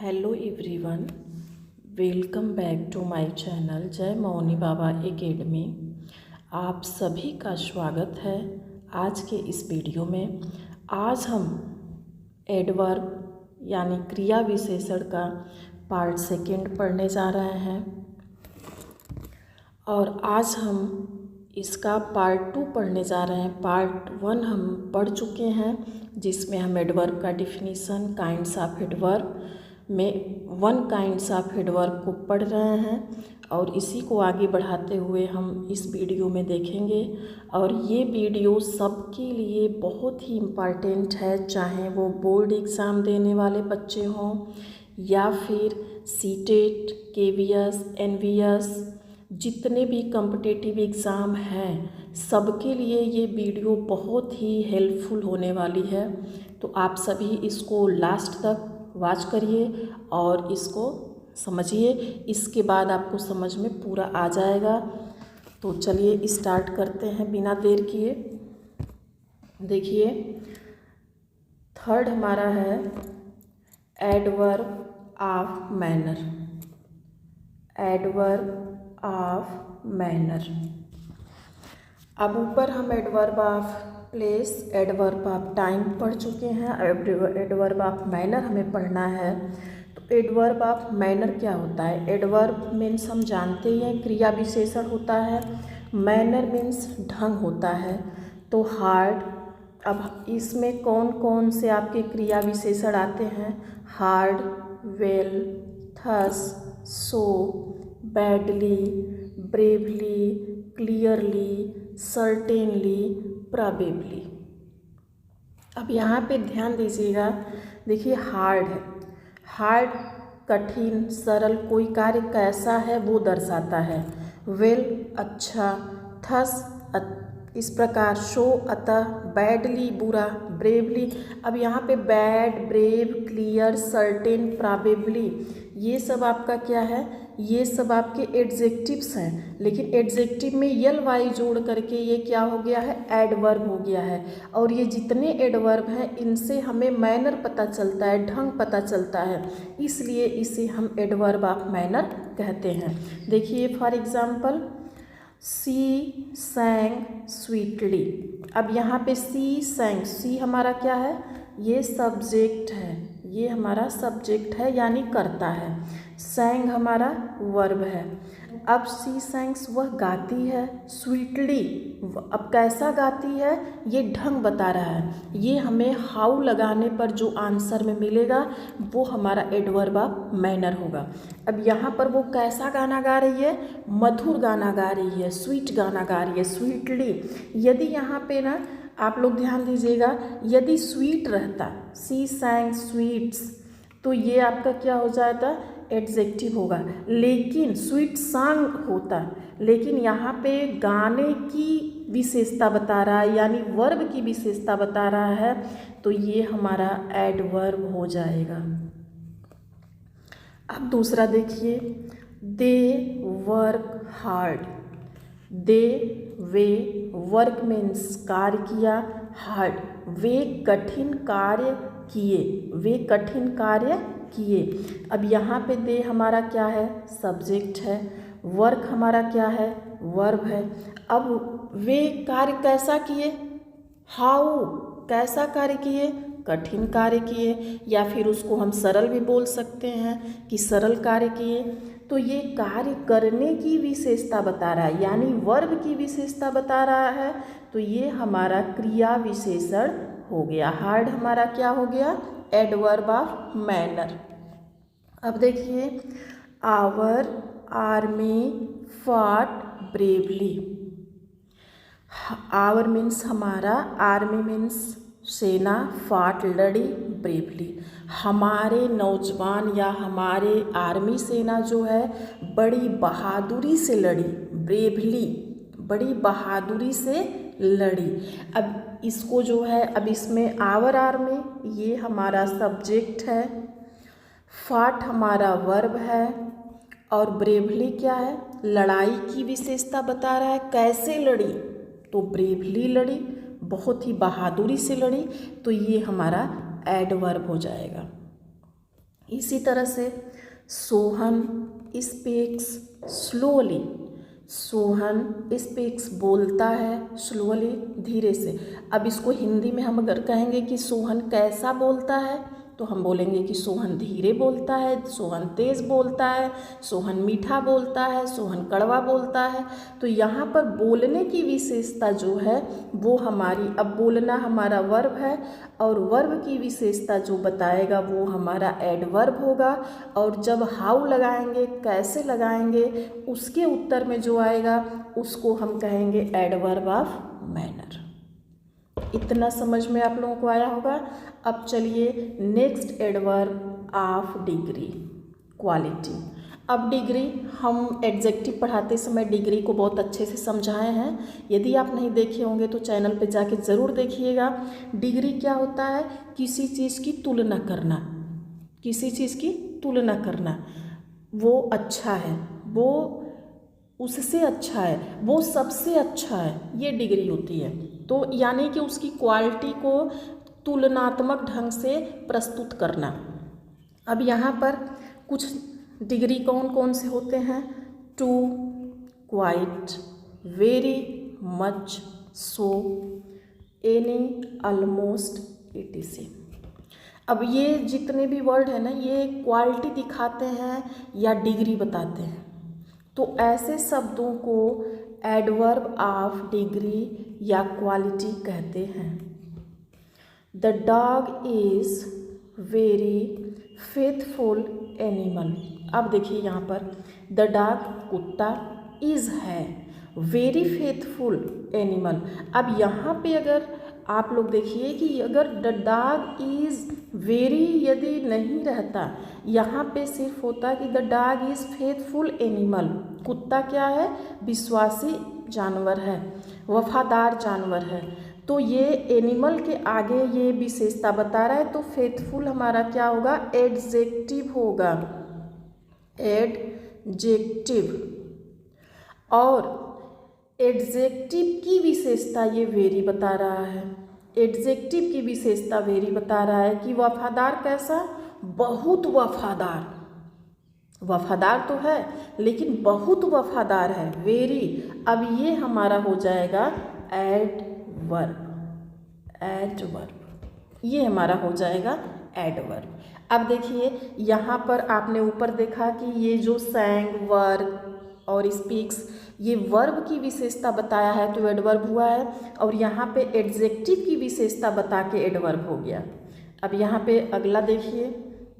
Hello everyone, welcome back to my channel Jai Mauni Baba academy. आप सभी का स्वागत है आज के इस वीडियो में। आज हम एडवर्ब यानी क्रिया विशेषण का पार्ट सेकंड पढ़ने जा रहे हैं और आज हम इसका पार्ट 2 पढ़ने जा रहे हैं। पार्ट 1 हम पढ़ चुके हैं जिसमें हम एडवर्ब का डिफिनीसन, काइंड्स ऑफ एडवर्ब में 1 काइंड्स ऑफ एडवर्ब को पढ़ रहे हैं और इसी को आगे बढ़ाते हुए हम इस वीडियो में देखेंगे। और ये वीडियो सबके लिए बहुत ही इम्पॉर्टेंट है, चाहे वो बोर्ड एग्ज़ाम देने वाले बच्चे हों या फिर सीटेट, केवीएस, एनवीएस, जितने भी कॉम्पिटिटिव एग्ज़ाम हैं सबके लिए ये वीडियो बहुत ही हेल्पफुल होने वाली है। तो आप सभी इसको लास्ट तक वॉच करिए और इसको समझिए, इसके बाद आपको समझ में पूरा आ जाएगा। तो चलिए स्टार्ट करते हैं बिना देर किए। देखिए, थर्ड हमारा है adverb of manner. Adverb of manner. अब ऊपर हम adverb of place, adverb of time पढ़ चुके हैं। एडवर्ब ऑफ मैनर हमें पढ़ना है। तो एडवर्ब ऑफ मैनर क्या होता है? एडवर्ब मीन्स हम जानते ही हैं क्रिया विशेषण होता है, मैनर मीन्स ढंग होता है। तो हार्ड, अब इसमें कौन कौन से आपके क्रिया विशेषण आते हैं? Hard, well, thus, so, badly, bravely, clearly, certainly, probably. अब यहाँ पे ध्यान दीजिएगा। देखिए, हार्ड है, हार्ड कठिन, सरल, कोई कार्य कैसा है वो दर्शाता है। वेल अच्छा, थस इस प्रकार, शो अतः, बैडली बुरा, ब्रेवली। अब यहाँ पे bad, brave, clear, certain, probably, ये सब आपका क्या है? ये सब आपके एडजेक्टिव्स हैं, लेकिन एडजेक्टिव में यल वाई जोड़ करके ये क्या हो गया है? एडवर्ब हो गया है। और ये जितने एडवर्ब हैं इनसे हमें मैनर पता चलता है, ढंग पता चलता है, इसलिए इसे हम एडवर्ब ऑफ मैनर कहते हैं। देखिए, for example, she sang sweetly. अब यहाँ पे सी सैंग, सी हमारा क्या है? ये सब्जेक्ट है, ये हमारा सब्जेक्ट है यानी करता है। सैंग हमारा वर्ब है। अब सी सैंग्स, वह गाती है। स्वीटली, अब कैसा गाती है ये ढंग बता रहा है। ये हमें हाउ लगाने पर जो आंसर में मिलेगा वो हमारा एडवर्ब ऑफ मैनर होगा। अब यहाँ पर वो कैसा गाना गा रही है? मधुर गाना गा रही है, स्वीट गाना गा रही है, स्वीटली। यदि यहाँ पे ना आप लोग ध्यान दीजिएगा, यदि स्वीट रहता, सी सैंग स्वीट्स, तो ये आपका क्या हो जाता? एडजेक्टिव होगा। लेकिन स्वीट सॉन्ग होता, लेकिन यहाँ पे गाने की विशेषता बता रहा है यानी वर्ब की विशेषता बता रहा है, तो ये हमारा एडवर्ब हो जाएगा। अब दूसरा देखिए, they work hard. They, way, work means कार्य किया, हार्ड वे कठिन कार्य किए, वे कठिन कार्य किए। अब यहाँ पे दे हमारा क्या है? सब्जेक्ट है। वर्क हमारा क्या है? वर्ब है। अब वे कार्य कैसा किए? हाउ, कैसा कार्य किए? कठिन कार्य किए, या फिर उसको हम सरल भी बोल सकते हैं कि सरल कार्य किए। तो ये कार्य करने की विशेषता बता रहा है यानी वर्ब की विशेषता बता रहा है, तो ये हमारा क्रिया विशेषण हो गया। हार्ड हमारा क्या हो गया? Adverb of manner. अब देखिए, our army fought bravely. Our means हमारा, आर्मी मीन्स सेना, फॉट लड़ी, ब्रेवली हमारे नौजवान या हमारे आर्मी सेना जो है बड़ी बहादुरी से लड़ी, ब्रेवली बड़ी बहादुरी से लड़ी। अब इसको जो है, अब इसमें आवर आर्मी ये हमारा सब्जेक्ट है, फॉट हमारा वर्ब है और ब्रेवली क्या है? लड़ाई की विशेषता बता रहा है। कैसे लड़ी? तो ब्रेवली लड़ी, बहुत ही बहादुरी से लड़ी, तो ये हमारा एडवर्ब हो जाएगा। इसी तरह से Sohan speaks slowly, Sohan speaks बोलता है स्लोली, धीरे से। अब इसको हिंदी में हम अगर कहेंगे कि सोहन कैसा बोलता है, तो हम बोलेंगे कि सोहन धीरे बोलता है, सोहन तेज़ बोलता है, सोहन मीठा बोलता है, सोहन कड़वा बोलता है। तो यहाँ पर बोलने की विशेषता जो है वो हमारी, अब बोलना हमारा वर्ब है और वर्ब की विशेषता जो बताएगा वो हमारा एडवर्ब होगा। और जब हाउ लगाएंगे, कैसे लगाएंगे, उसके उत्तर में जो आएगा उसको हम कहेंगे एडवर्ब ऑफ मैनर। इतना समझ में आप लोगों को आया होगा। अब चलिए next adverb of degree, quality. अब डिग्री हम एडजेक्टिव पढ़ाते समय डिग्री को बहुत अच्छे से समझाए हैं। यदि आप नहीं देखे होंगे तो चैनल पे जाके ज़रूर देखिएगा। डिग्री क्या होता है? किसी चीज़ की तुलना करना, किसी चीज़ की तुलना करना। वो अच्छा है, वो उससे अच्छा है, वो सबसे अच्छा है, ये डिग्री होती है। तो यानी कि उसकी क्वालिटी को तुलनात्मक ढंग से प्रस्तुत करना। अब यहाँ पर कुछ डिग्री कौन कौन से होते हैं? Too, quite, very, much, so, any, almost, etc। अब ये जितने भी वर्ड है ना, ये क्वालिटी दिखाते हैं या डिग्री बताते हैं। तो ऐसे शब्दों को एडवर्ब ऑफ डिग्री या क्वालिटी कहते हैं। The dog is very faithful animal. अब देखिए यहाँ पर द डॉग कुत्ता, इज़ है, वेरी फेथफुल एनिमल। अब यहाँ पे अगर आप लोग देखिए कि अगर द डॉग इज़ वेरी यदि नहीं रहता, यहाँ पे सिर्फ होता कि the dog is faithful animal. कुत्ता क्या है? विश्वासी जानवर है, वफादार जानवर है। तो ये एनिमल के आगे ये विशेषता बता रहा है, तो फेथफुल हमारा क्या होगा? एडजेक्टिव होगा, एडजेक्टिव। और एडजेक्टिव की विशेषता ये वेरी बता रहा है। एडजेक्टिव की विशेषता वेरी बता रहा है कि वफादार कैसा? बहुत वफादार। वफादार तो है लेकिन बहुत वफादार है, वेरी। अब ये हमारा हो जाएगा एडवर्ब, एडवर्ब, ये हमारा हो जाएगा एडवर्ब। अब देखिए यहाँ पर आपने ऊपर देखा कि ये जो सैंग, वर्क और स्पीक्स, ये वर्ब की विशेषता बताया है तो एडवर्ब हुआ है। और यहाँ पे एडजेक्टिव की विशेषता बता के एडवर्ब हो गया। अब यहाँ पे अगला देखिए,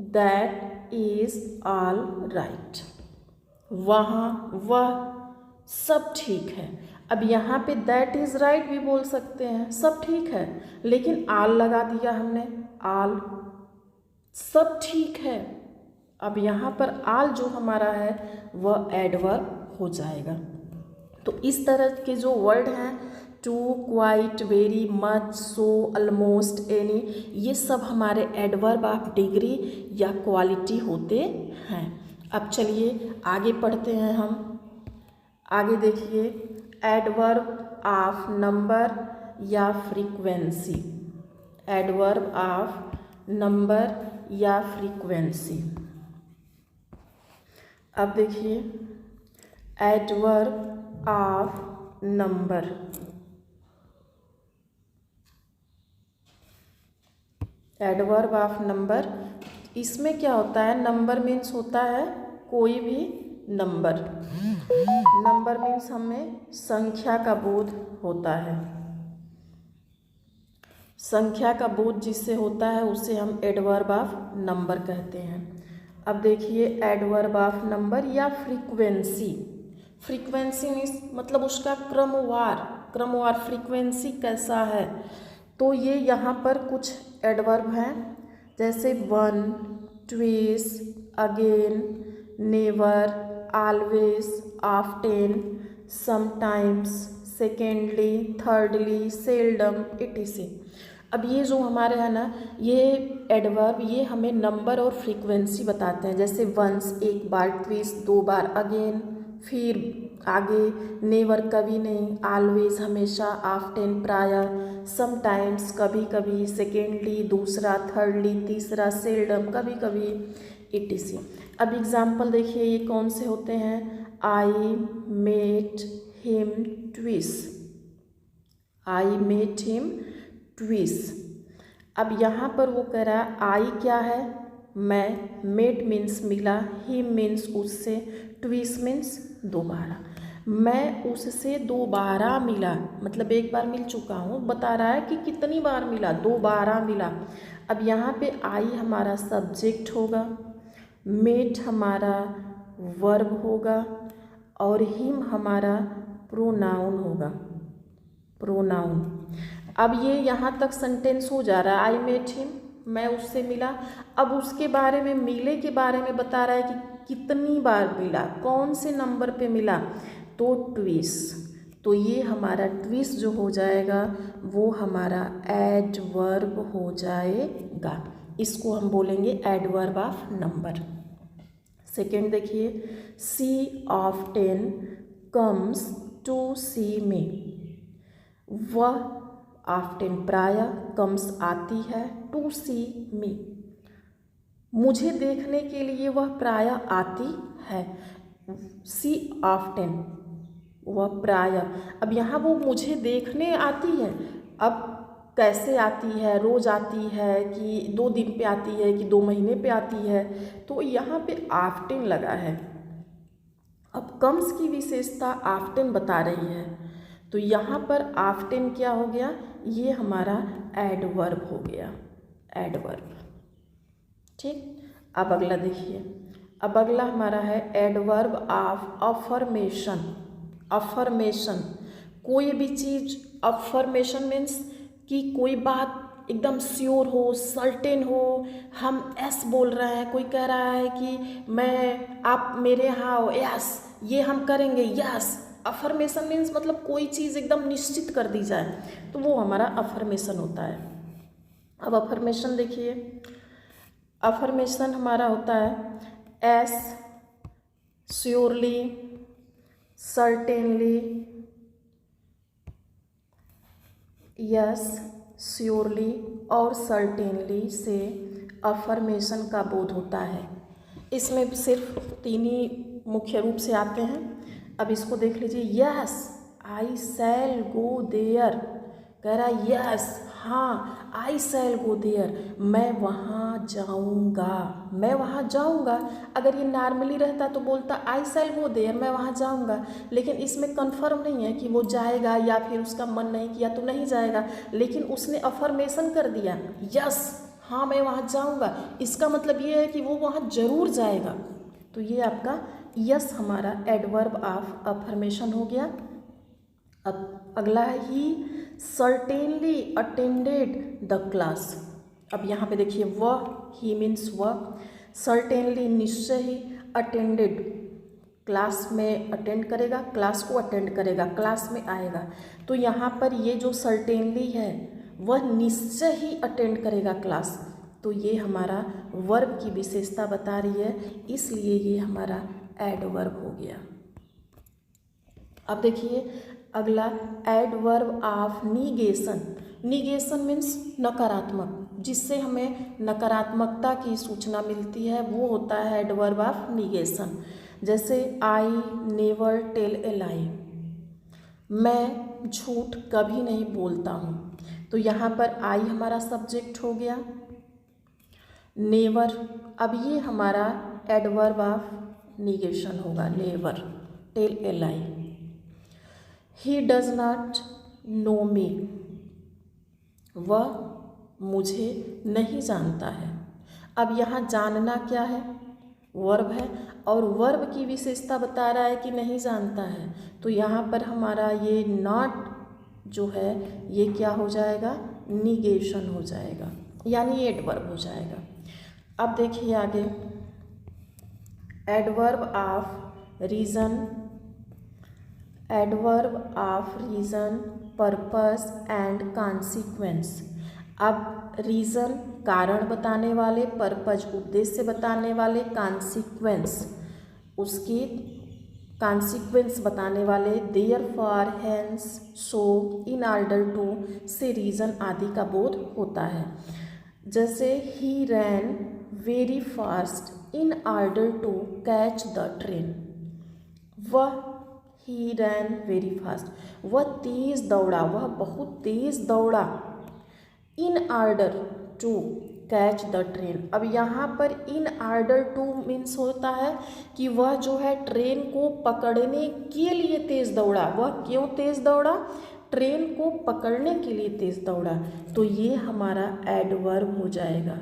दैट इज़ ऑल राइट, वहाँ वह सब ठीक है। अब यहाँ पे दैट इज़ राइट भी बोल सकते हैं, सब ठीक है, लेकिन ऑल लगा दिया हमने, ऑल सब ठीक है। अब यहाँ पर ऑल जो हमारा है वह एडवर्ब हो जाएगा। तो इस तरह के जो वर्ड हैं too, quite, very, much, so, almost, any, ये सब हमारे एडवर्ब ऑफ डिग्री या क्वालिटी होते हैं। अब चलिए आगे पढ़ते हैं हम। आगे देखिए एडवर्ब ऑफ नंबर या फ्रीक्वेंसी, एडवर्ब ऑफ नंबर या फ्रीक्वेंसी। अब देखिए adverb of number, adverb of number, इसमें क्या होता है? नंबर मीन्स होता है कोई भी नंबर। नंबर मीन्स हमें संख्या का बोध होता है, संख्या का बोध जिससे होता है उसे हम एडवर्ब ऑफ नंबर कहते हैं। अब देखिए एडवर्ब ऑफ नंबर या फ्रीक्वेंसी, फ्रीक्वेंसी मीन्स मतलब उसका क्रमवार, क्रमवार फ्रीक्वेंसी कैसा है। तो ये यहाँ पर कुछ एडवर्ब हैं, जैसे one, twice, again, never, always, often, sometimes, secondly, thirdly, seldom, etc। अब ये जो हमारे हैं ना, ये एडवर्ब ये हमें नंबर और फ्रीक्वेंसी बताते हैं। जैसे वंस एक बार, ट्विस दो बार, अगेन फिर आगे, नेवर कभी नहीं, ऑलवेज हमेशा, ऑफ्टेन प्रायः, समटाइम्स कभी कभी, सेकेंडली दूसरा, थर्डली तीसरा, सेल्डम कभी कभी, etc। अब एग्जाम्पल देखिए ये कौन से होते हैं। I met him twice, I met him twice. अब यहाँ पर वो कह रहा है आई क्या है, मैं, मेट मीन्स मिला, हिम मीन्स उससे, ट्विस मीन्स दोबारा। मैं उससे दोबारा मिला, मतलब एक बार मिल चुका हूँ, बता रहा है कि कितनी बार मिला, दोबारा मिला। अब यहाँ पे आई हमारा सब्जेक्ट होगा, मेट हमारा वर्ब होगा और हिम हमारा प्रोनाउन होगा, प्रोनाउन। अब ये यहाँ तक सेंटेंस हो जा रहा है, आई मेट हिम, मैं उससे मिला। अब उसके बारे में, मिले के बारे में बता रहा है कि कितनी बार मिला, कौन से नंबर पे मिला, तो ट्विस। तो ये हमारा ट्विस जो हो जाएगा वो हमारा एडवर्ब हो जाएगा, इसको हम बोलेंगे एडवर्ब ऑफ नंबर। सेकेंड देखिए, सी ऑफ्टेन कम्स टू सी मी, वह ऑफ्टेन प्रायः, कम्स आती है, टू सी मी मुझे देखने के लिए वह प्रायः आती है, सी ऑफ्टेन वह प्रायः। अब यहाँ वो मुझे देखने आती है, अब कैसे आती है, रोज़ आती है कि 2 दिन पे आती है कि 2 महीने पे आती है, तो यहाँ पे ऑफ्टेन लगा है। अब कम्स की विशेषता ऑफ्टेन बता रही है, तो यहाँ पर ऑफ्टेन क्या हो गया, ये हमारा एडवर्ब हो गया, एडवर्ब। ठीक, अब अगला देखिए, अब अगला हमारा है एडवर्ब ऑफ अफर्मेशन। अफर्मेशन, कोई भी चीज़, अफर्मेशन मीन्स कि कोई बात एकदम श्योर हो, सर्टेन हो। हम एस बोल रहे हैं, कोई कह रहा है कि मैं, आप मेरे यहाँ हो, यस ये हम करेंगे, यस। अफर्मेशन मीन्स मतलब कोई चीज़ एकदम निश्चित कर दी जाए, तो वो हमारा अफर्मेशन होता है। अब अफर्मेशन देखिए, अफर्मेशन हमारा होता है S, surely, certainly, yes, surely और सर्टेनली से अफर्मेशन का बोध होता है। इसमें सिर्फ 3 ही मुख्य रूप से आते हैं। अब इसको देख लीजिए, yes I shell go there, कह रहा है यस, हाँ, आई शैल गो देयर, मैं वहाँ जाऊँगा, मैं वहाँ जाऊँगा। अगर ये नॉर्मली रहता तो बोलता आई शैल गो देयर, मैं वहाँ जाऊँगा, लेकिन इसमें कन्फर्म नहीं है कि वो जाएगा या फिर उसका मन नहीं किया तो नहीं जाएगा, लेकिन उसने अफर्मेशन कर दिया, यस हाँ मैं वहाँ जाऊँगा, इसका मतलब ये है कि वो वहाँ ज़रूर जाएगा। तो ये आपका यस हमारा एडवर्ब ऑफ अफर्मेशन हो गया। अब अगला है ही सर्टेनली अटेंडेड द क्लास। अब यहाँ पे देखिए वह, ही मीन्स वह, सर्टेनली निश्चय ही, अटेंडेड क्लास में अटेंड करेगा, क्लास को अटेंड करेगा, क्लास में आएगा। तो यहाँ पर ये जो सर्टेनली है वह निश्चय ही अटेंड करेगा क्लास, तो ये हमारा वर्ब की विशेषता बता रही है, इसलिए ये हमारा एडवर्ब हो गया। अब देखिए अगला adverb of negation. Negation means नकारात्मक, जिससे हमें नकारात्मकता की सूचना मिलती है, वो होता है एडवर्ब ऑफ निगेशन। जैसे आई नेवर टेल ए लाई, मैं झूठ कभी नहीं बोलता हूँ। तो यहाँ पर आई हमारा सब्जेक्ट हो गया, नेवर, अब ये हमारा एडवर्ब ऑफ निगेशन होगा, never tell a lie. He does not know me, वह मुझे नहीं जानता है। अब यहाँ जानना क्या है, वर्ब है, और वर्ब की विशेषता बता रहा है कि नहीं जानता है, तो यहाँ पर हमारा ये नॉट जो है ये क्या हो जाएगा, निगेशन हो जाएगा, यानी एडवर्ब हो जाएगा। अब देखिए आगे, adverb of reason, adverb of reason, purpose and consequence. अब रीज़न कारण बताने वाले, पर्पज उद्देश्य बताने वाले, कॉन्सिक्वेंस उसकी कॉन्सिक्वेंस बताने वाले, therefore, hence, so, in order to से रीज़न आदि का बोध होता है। जैसे he ran very fast in order to catch the train. वह ही रैन वेरी फास्ट, वह तेज़ दौड़ा, वह बहुत तेज़ दौड़ा। In order to catch the train, अब यहाँ पर इन ऑर्डर टू मीन्स होता है कि वह जो है ट्रेन को पकड़ने के लिए तेज़ दौड़ा। वह क्यों तेज़ दौड़ा? ट्रेन को पकड़ने के लिए तेज़ दौड़ा। तो ये हमारा एडवर्ब हो जाएगा,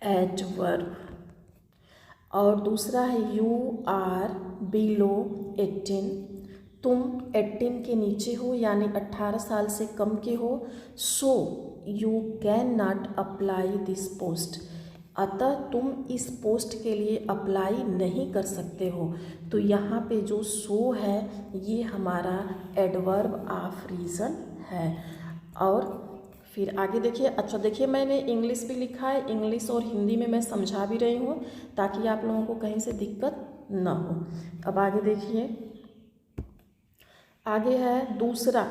एडवर्ब। और दूसरा है यू आर बिलो 18, तुम 18 के नीचे हो यानी 18 साल से कम के हो। So you can not apply this post, अतः तुम इस पोस्ट के लिए अप्लाई नहीं कर सकते हो। तो यहाँ पे जो सो है ये हमारा एडवर्ब ऑफ रीज़न है। और फिर आगे देखिए, अच्छा देखिए मैंने इंग्लिश भी लिखा है, इंग्लिश और हिंदी में मैं समझा भी रही हूँ ताकि आप लोगों को कहीं से दिक्कत ना हो। अब आगे देखिए, आगे है दूसरा,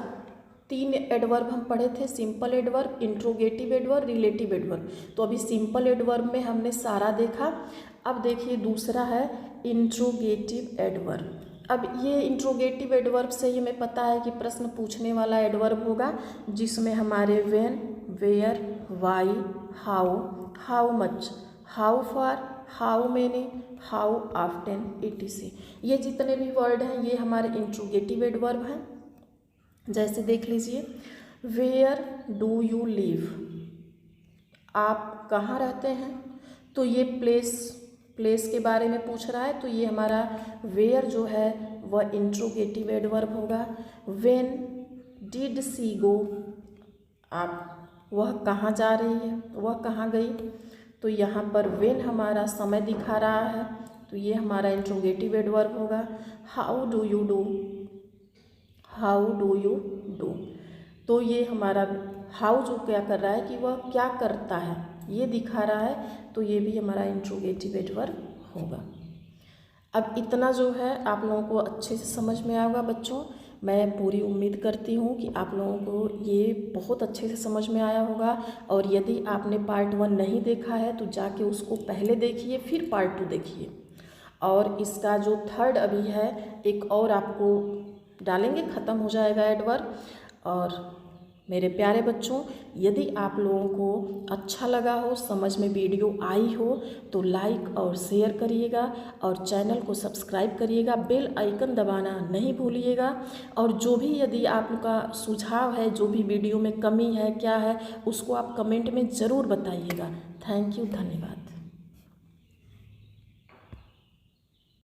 3 एडवर्ब हम पढ़े थे, simple adverb, interrogative adverb, relative adverb. तो अभी सिंपल एडवर्ब में हमने सारा देखा। अब देखिए दूसरा है इंट्रोगेटिव एडवर्ब। अब ये इंट्रोगेटिव एडवर्ब से ही हमें पता है कि प्रश्न पूछने वाला एडवर्ब होगा, जिसमें हमारे when, where, why, how, how much, how far, how many, how often, etc। ये जितने भी वर्ड हैं ये हमारे इंट्रोगेटिव एडवर्ब हैं। जैसे देख लीजिए, वेयर डू यू लिव, आप कहाँ रहते हैं, तो ये प्लेस के बारे में पूछ रहा है, तो ये हमारा वेयर जो है वह इंट्रोगेटिव एडवर्ब होगा। व्हेन डिड सी गो, आप वह कहाँ जा रही है, वह कहाँ गई, तो यहाँ पर व्हेन हमारा समय दिखा रहा है, तो ये हमारा इंट्रोगेटिव एडवर्ब होगा। How do you do, how do you do, तो ये हमारा हाउ जो क्या कर रहा है कि वह क्या करता है ये दिखा रहा है, तो ये भी हमारा इंट्रोगेटिव एडवर्ब होगा। अब इतना जो है आप लोगों को अच्छे से समझ में आएगा बच्चों। मैं पूरी उम्मीद करती हूँ कि आप लोगों को ये बहुत अच्छे से समझ में आया होगा। और यदि आपने पार्ट 1 नहीं देखा है तो जाके उसको पहले देखिए, फिर पार्ट 2 देखिए। और इसका जो थर्ड अभी है एक और आपको डालेंगे, ख़त्म हो जाएगा एडवर्ब। और मेरे प्यारे बच्चों, यदि आप लोगों को अच्छा लगा हो, समझ में वीडियो आई हो, तो लाइक और शेयर करिएगा और चैनल को सब्सक्राइब करिएगा, बेल आइकन दबाना नहीं भूलिएगा। और जो भी यदि आपका सुझाव है, जो भी वीडियो में कमी है क्या है, उसको आप कमेंट में ज़रूर बताइएगा। थैंक यू, धन्यवाद।